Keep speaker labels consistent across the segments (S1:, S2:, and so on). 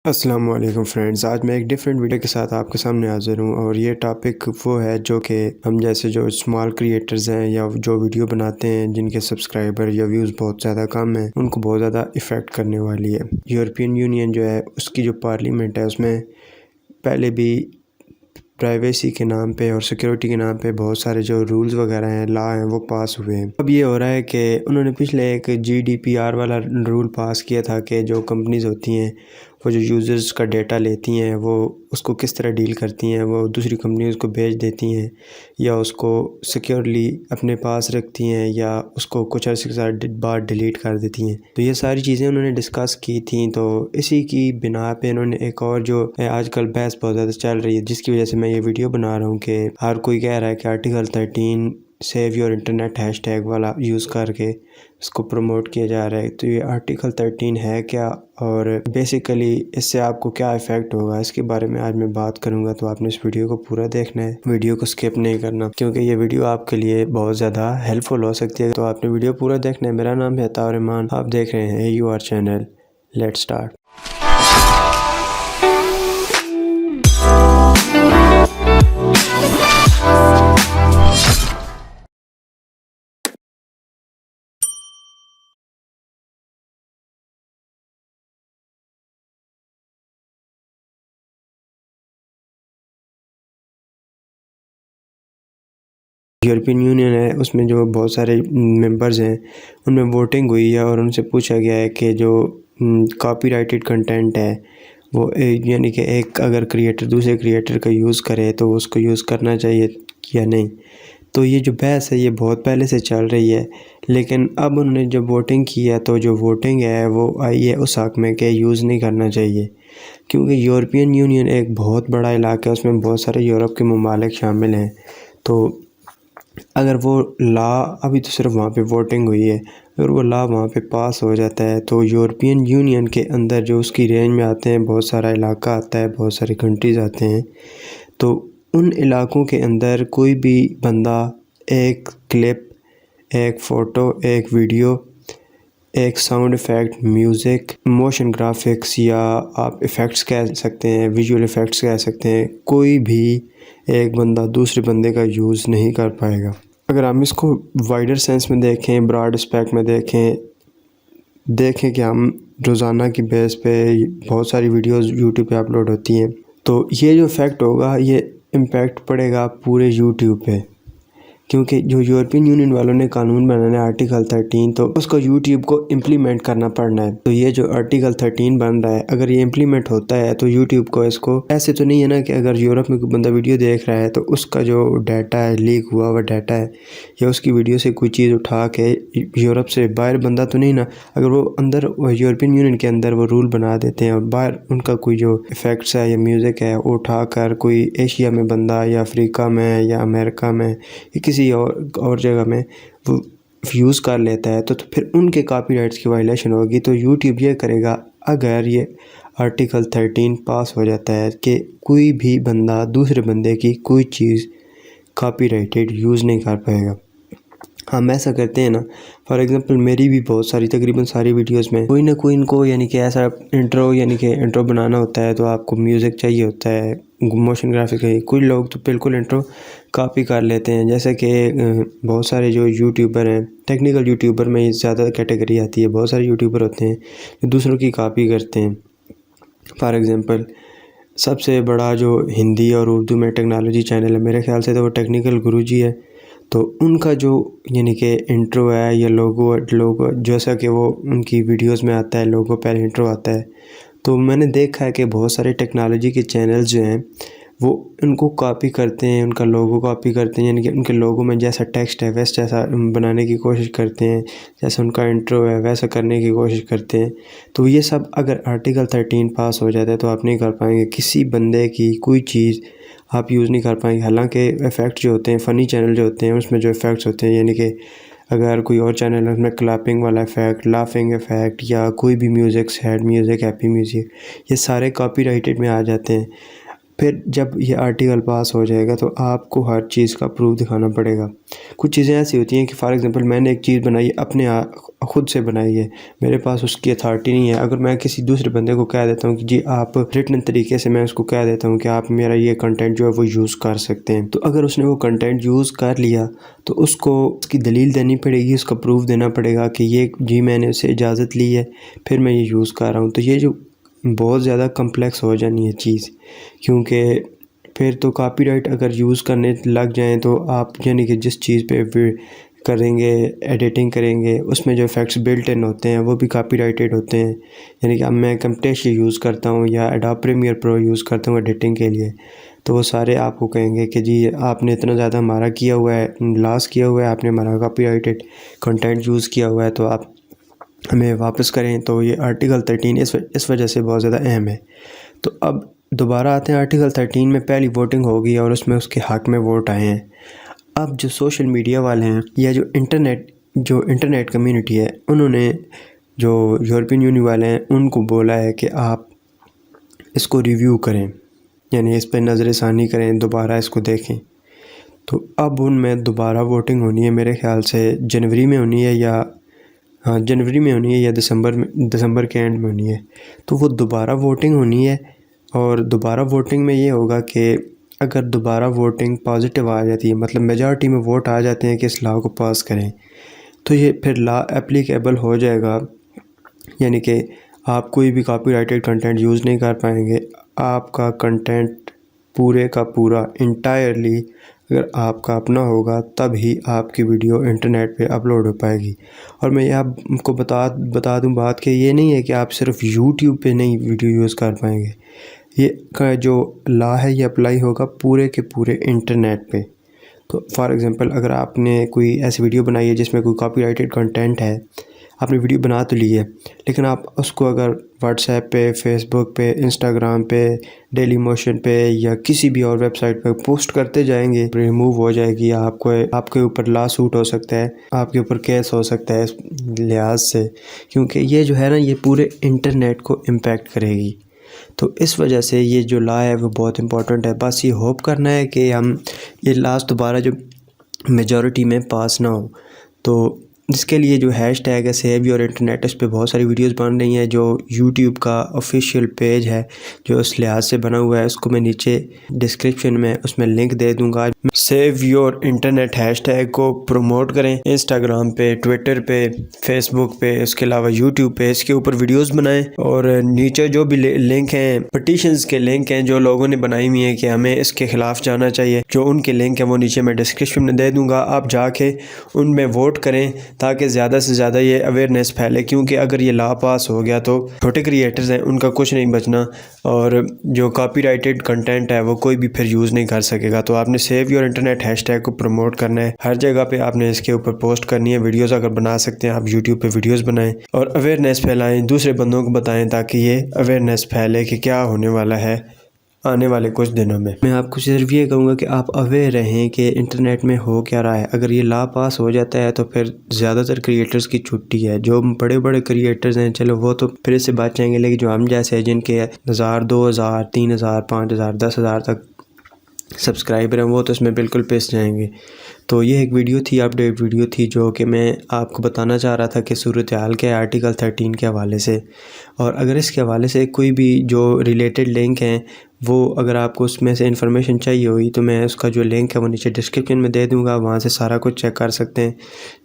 S1: अस्सलाम वालेकुम फ्रेंड्स। आज मैं एक डिफरेंट वीडियो के साथ आपके सामने हाज़िर हूँ और ये टॉपिक वो है जो कि हम जैसे जो स्मॉल क्रिएटर्स हैं या जो वीडियो बनाते हैं जिनके सब्सक्राइबर या व्यूज़ बहुत ज़्यादा कम हैं, उनको बहुत ज़्यादा इफ़ेक्ट करने वाली है। यूरोपियन यूनियन जो है उसकी जो पार्लियामेंट है उसमें पहले भी प्राइवेसी के नाम पे और सिक्योरिटी के नाम पे बहुत सारे जो रूल्स वगैरह हैं, लॉ हैं, वो पास हुए हैं। अब ये हो रहा है कि उन्होंने पिछले एक जीडीपीआर वाला रूल पास किया था कि जो कंपनीज़ होती हैं वो जो यूज़र्स का डेटा लेती हैं वो उसको किस तरह डील करती हैं, वो दूसरी कंपनीज़ को भेज देती हैं या उसको सिक्योरली अपने पास रखती हैं या उसको कुछ अर्से के साथ बाद डिलीट कर देती हैं। तो ये सारी चीज़ें उन्होंने डिस्कस की थी। तो इसी की बिना पे इन्होंने एक और जो आजकल बहस बहुत ज़्यादा चल रही है, जिसकी वजह से मैं ये वीडियो बना रहा हूँ कि हर कोई कह रहा है कि article 13 save your internet hashtag वाला यूज़ करके इसको प्रमोट किया जा रहा है। तो ये आर्टिकल 13 है क्या और बेसिकली इससे आपको क्या इफ़ेक्ट होगा, इसके बारे में आज मैं बात करूंगा। तो आपने इस वीडियो को पूरा देखना है, वीडियो को स्किप नहीं करना, क्योंकि ये वीडियो आपके लिए बहुत ज़्यादा हेल्पफुल हो सकती है। तो आपने वीडियो पूरा देखना है। मेरा नाम है अताउर रहमान, आप देख रहे हैं AUR channel. Let's start. European union है, उसमें जो बहुत सारे मेंबर्स हैं उनमें वोटिंग हुई है और उनसे पूछा गया है कि जो कॉपीराइटेड कंटेंट है वो यानी कि एक अगर क्रिएटर दूसरे क्रिएटर का यूज़ करे तो उसको यूज़ करना चाहिए या नहीं। तो ये जो बहस है ये बहुत पहले से चल रही है, लेकिन अब उन्होंने जब वोटिंग की है तो जो वोटिंग है वो आई है उस हक़ में कि यूज़ नहीं करना चाहिए, क्योंकि यूरोपियन यूनियन एक बहुत बड़ा इलाका है, उसमें बहुत सारे यूरोप के ममालिक शामिल हैं। तो अगर वो लॉ, अभी तो सिर्फ वहाँ पे वोटिंग हुई है, अगर वो लॉ वहाँ पे पास हो जाता है तो यूरोपियन यूनियन के अंदर जो उसकी रेंज में आते हैं, बहुत सारा इलाका आता है, बहुत सारे कंट्रीज़ आते हैं, तो उन इलाकों के अंदर कोई भी बंदा एक क्लिप, एक फ़ोटो, एक वीडियो, एक sound effect, music, motion graphics या आप इफ़ेक्ट्स कह सकते हैं, विजुअल इफ़ेक्ट्स कह सकते हैं, कोई भी एक बंदा दूसरे बंदे का यूज़ नहीं कर पाएगा। अगर हम इसको वाइडर सेंस में देखें, ब्रॉड एस्पेक्ट में देखें कि हम रोज़ाना की बेस पे बहुत सारी वीडियोस यूट्यूब पे अपलोड होती हैं, तो ये जो इफ़ेक्ट होगा ये इम्पैक्ट पड़ेगा पूरे यूट्यूब पे, क्योंकि जो यूरोपियन यूनियन वालों ने कानून बनाना है आर्टिकल 13, तो उसको यूट्यूब को इम्प्लीमेंट करना पड़ना है। तो ये जो आर्टिकल 13 बन रहा है, अगर ये इम्प्लीमेंट होता है तो यूट्यूब को इसको, ऐसे तो नहीं है ना कि अगर यूरोप में कोई बंदा वीडियो देख रहा है तो उसका जो डाटा है, लीक हुआ हुआ डाटा है, या उसकी वीडियो से कोई चीज़ उठा के यूरोप से बाहर बंदा तो नहीं ना, अगर वो अंदर यूरोपियन यूनियन के अंदर वो रूल बना देते हैं और बाहर उनका कोई जो इफ़ेक्ट्स है या म्यूज़िक है वो उठा कर कोई एशिया में बंदा या अफ्रीका में या अमेरिका में या किसी और जगह में वो यूज़ कर लेता है, तो फिर उनके कॉपीराइट्स की वायलेशन होगी। तो यूट्यूब ये करेगा, अगर ये आर्टिकल 13 पास हो जाता है कि कोई भी बंदा दूसरे बंदे की कोई चीज़ कॉपीराइटेड यूज़ नहीं कर पाएगा। हम ऐसा करते हैं ना, फॉर एग्ज़ाम्पल मेरी भी बहुत सारी, तकरीबन सारी वीडियोस में कोई ना कोई इनको यानी कि ऐसा इंट्रो बनाना होता है तो आपको म्यूज़िक चाहिए होता है, मोशन ग्राफिक है। कुछ लोग तो बिल्कुल इंट्रो कॉपी कर लेते हैं, जैसे कि बहुत सारे जो यूट्यूबर हैं, टेक्निकल यूट्यूबर में ज़्यादा कैटेगरी आती है, बहुत सारे यूट्यूबर होते हैं जो दूसरों की कॉपी करते हैं। फॉर एग्ज़ाम्पल सबसे बड़ा जो हिंदी और उर्दू में टेक्नोलॉजी चैनल है, मेरे ख्याल से तो वो टेक्निकल गुरुजी है। तो उनका जो यानी कि इंट्रो है या लोगो जैसा कि वो उनकी वीडियोस में आता है, लोगो पहले इंट्रो आता है, तो मैंने देखा है कि बहुत सारे टेक्नोलॉजी के चैनल्स जो हैं वो उनको कॉपी करते हैं, उनका लोगो कॉपी करते हैं, यानी कि उनके लोगो में जैसा टेक्स्ट है वैसा जैसा बनाने की कोशिश करते हैं, जैसा उनका इंट्रो है वैसा करने की कोशिश करते हैं। तो ये सब अगर आर्टिकल 13 पास हो जाता है तो आप नहीं कर पाएंगे, किसी बंदे की कोई चीज़ आप यूज़ नहीं कर पाएंगे। हालांकि इफ़ेक्ट जो होते हैं, फ़नी चैनल जो होते हैं उसमें जो इफ़ेक्ट्स होते हैं, यानी कि अगर कोई और चैनल है उसमें क्लैपिंग वाला इफ़ेक्ट, लाफिंग इफ़ेक्ट या कोई भी music, sad music, happy music, ये सारे कॉपीराइटेड में आ जाते हैं। फिर जब ये आर्टिकल पास हो जाएगा तो आपको हर चीज़ का प्रूफ दिखाना पड़ेगा। कुछ चीज़ें ऐसी होती हैं कि फ़ॉर एग्ज़ाम्पल मैंने एक चीज़ बनाई अपने खुद से बनाई है, मेरे पास उसकी अथॉरिटी नहीं है। अगर मैं किसी दूसरे बंदे को कह देता हूँ कि जी आप रिटन तरीके से, मैं उसको कह देता हूँ कि आप मेरा ये कंटेंट जो है वो यूज़ कर सकते हैं, तो अगर उसने वो कंटेंट यूज़ कर लिया तो उसको उसकी दलील देनी पड़ेगी, उसका प्रूफ देना पड़ेगा कि ये जी मैंने उससे इजाज़त ली है, फिर मैं ये यूज़ कर रहा हूँ। तो ये जो बहुत ज़्यादा कम्प्लेक्स हो जानी है चीज़, क्योंकि फिर तो कॉपीराइट अगर यूज़ करने लग जाएं तो आप यानी कि जिस चीज़ पे करेंगे, एडिटिंग करेंगे, उसमें जो इफ़ेक्ट्स बिल्ट इन होते हैं वो भी कॉपीराइटेड होते हैं। यानी कि अब मैं camtasia यूज़ करता हूँ या एडोब प्रीमियर प्रो यूज़ करता हूँ एडिटिंग के लिए, तो वो सारे आपको कहेंगे कि जी आपने इतना ज़्यादा हमारा किया हुआ है, लॉस किया हुआ है, आपने हमारा कॉपीराइटेड कंटेंट यूज़ किया हुआ है, तो आप हमें वापस करें। तो ये आर्टिकल 13 इस वजह से बहुत ज़्यादा अहम है। तो अब दोबारा आते हैं आर्टिकल 13 में। पहली वोटिंग हो गई और उसमें उसके हक़ में वोट आए हैं। अब जो सोशल मीडिया वाले हैं या जो इंटरनेट कम्युनिटी है, उन्होंने जो यूरोपियन यूनियन वाले हैं उनको बोला है कि आप इसको रिव्यू करें, यानी इस पर नज़रसानी करें, दोबारा इसको देखें। तो अब उनमें दोबारा वोटिंग होनी है, मेरे ख़्याल से जनवरी में होनी है या जनवरी में होनी है या दिसंबर के एंड में होनी है। तो वो दोबारा वोटिंग होनी है और दोबारा वोटिंग में ये होगा कि अगर दोबारा वोटिंग पॉजिटिव आ जाती है, मतलब मेजॉरिटी में वोट आ जाते हैं कि इस लॉ को पास करें, तो ये फिर लॉ एप्लीकेबल हो जाएगा। यानी कि आप कोई भी कॉपीराइटेड कंटेंट यूज़ नहीं कर पाएंगे। आपका कंटेंट पूरे का पूरा इंटायरली अगर आपका अपना होगा तब ही आपकी वीडियो इंटरनेट पे अपलोड हो पाएगी। और मैं ये आपको बता दूं बात कि ये नहीं है कि आप सिर्फ यूट्यूब पे नहीं वीडियो यूज़ कर पाएंगे। ये का जो लॉ है ये अप्लाई होगा पूरे के पूरे इंटरनेट पे। तो फॉर एग्ज़ाम्पल अगर आपने कोई ऐसी वीडियो बनाई है जिसमें कोई कॉपीराइटेड कंटेंट है, आपने वीडियो बना तो ली है, लेकिन आप उसको अगर व्हाट्सएप पे, फेसबुक पे, इंस्टाग्राम पे, डेली मोशन पे या किसी भी और वेबसाइट पे पोस्ट करते जाएंगे, रिमूव हो जाएगी। आपके ऊपर लॉ सूट हो सकता है, आपके ऊपर केस हो सकता है इस लिहाज से, क्योंकि ये जो है ना ये पूरे इंटरनेट को इम्पेक्ट करेगी। तो इस वजह से ये जो लॉ है वो बहुत इंपॉर्टेंट है। बस ये होप करना है कि हम ये लास्ट दोबारा जो मेजॉरिटी में पास ना हो। तो इसके लिए जो हैशटैग है सेव योर इंटरनेट, इस पर बहुत सारी वीडियोस बन रही हैं। जो यूट्यूब का ऑफिशियल पेज है जो इस लिहाज से बना हुआ है, उसको मैं नीचे डिस्क्रिप्शन में उसमें लिंक दे दूंगा। सेव योर इंटरनेट हैशटैग को प्रमोट करें इंस्टाग्राम पे, ट्विटर पे, फेसबुक पे, इसके अलावा यूट्यूब पे इसके ऊपर वीडियोस बनाएं। और नीचे जो भी लिंक हैं, पटिशन्स के लिंक हैं जो लोगों ने बनाई हुई हैं कि हमें इसके ख़िलाफ़ जाना चाहिए, जो उनके लिंक हैं वो नीचे मैं डिस्क्रिप्शन में दे दूँगा। आप जाके उनमें वोट करें ताकि ज़्यादा से ज़्यादा ये अवेयरनेस फैले, क्योंकि अगर ये लॉ पास हो गया तो छोटे क्रिएटर्स हैं उनका कुछ नहीं बचना, और जो कॉपीराइटेड कंटेंट है वो कोई भी फिर यूज़ नहीं कर सकेगा। तो आपने सेव योर इंटरनेट हैशटैग को प्रमोट करना है, हर जगह पे आपने इसके ऊपर पोस्ट करनी है। वीडियोस अगर बना सकते हैं आप यूट्यूब पे वीडियोस बनाएं और अवेयरनेस फैलाएं, दूसरे बंदों को बताएं ताकि ये अवेयरनेस फैले कि क्या होने वाला है आने वाले कुछ दिनों में। मैं आपको सिर्फ ये कहूँगा कि आप अवेयर रहें कि इंटरनेट में हो क्या रहा है। अगर ये लॉ पास हो जाता है तो फिर ज़्यादातर क्रिएटर्स की छुट्टी है। जो बड़े बड़े क्रिएटर्स हैं चलो वो तो फिर इससे बच जाएंगे, लेकिन जो हम जैसे हैं जिनके 1000, 2000, 3000, 5000, 10,000 तक सब्सक्राइबर हैं वो तो इसमें बिल्कुल पिस जाएंगे। तो ये एक वीडियो थी, अपडेट वीडियो थी, जो कि मैं आपको बताना चाह रहा था कि सूरत हाल क्या है आर्टिकल 13 के हवाले से। और अगर इसके हवाले से कोई भी जो रिलेटेड लिंक हैं वो अगर आपको उसमें से इंफॉर्मेशन चाहिए हुई तो मैं उसका जो लिंक है वो नीचे डिस्क्रिप्शन में दे दूंगा, वहाँ से सारा कुछ चेक कर सकते हैं।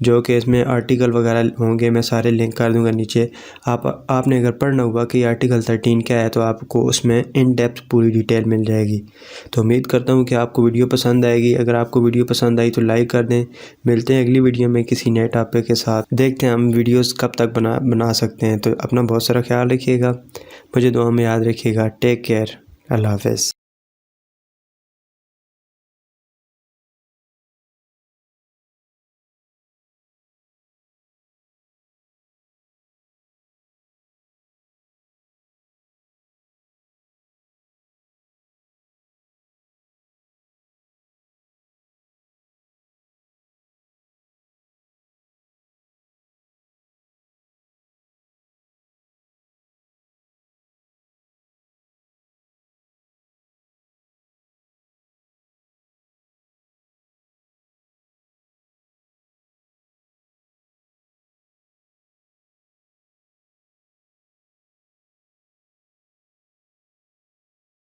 S1: जो कि इसमें आर्टिकल वगैरह होंगे मैं सारे लिंक कर दूंगा नीचे। आपने अगर पढ़ना हुआ कि आर्टिकल 13 क्या है तो आपको उसमें इन डेप्थ पूरी डिटेल मिल जाएगी। तो उम्मीद करता हूँ कि आपको वीडियो पसंद आएगी। अगर आपको वीडियो पसंद आई तो लाइक कर दें। मिलते हैं अगली वीडियो में किसी नए टॉपिक के साथ, देखते हैं हम वीडियोस कब तक बना सकते हैं। तो अपना बहुत सारा ख्याल रखिएगा, मुझे दुआ में याद रखिएगा। टेक केयर, अल्लाह हाफ़िज़।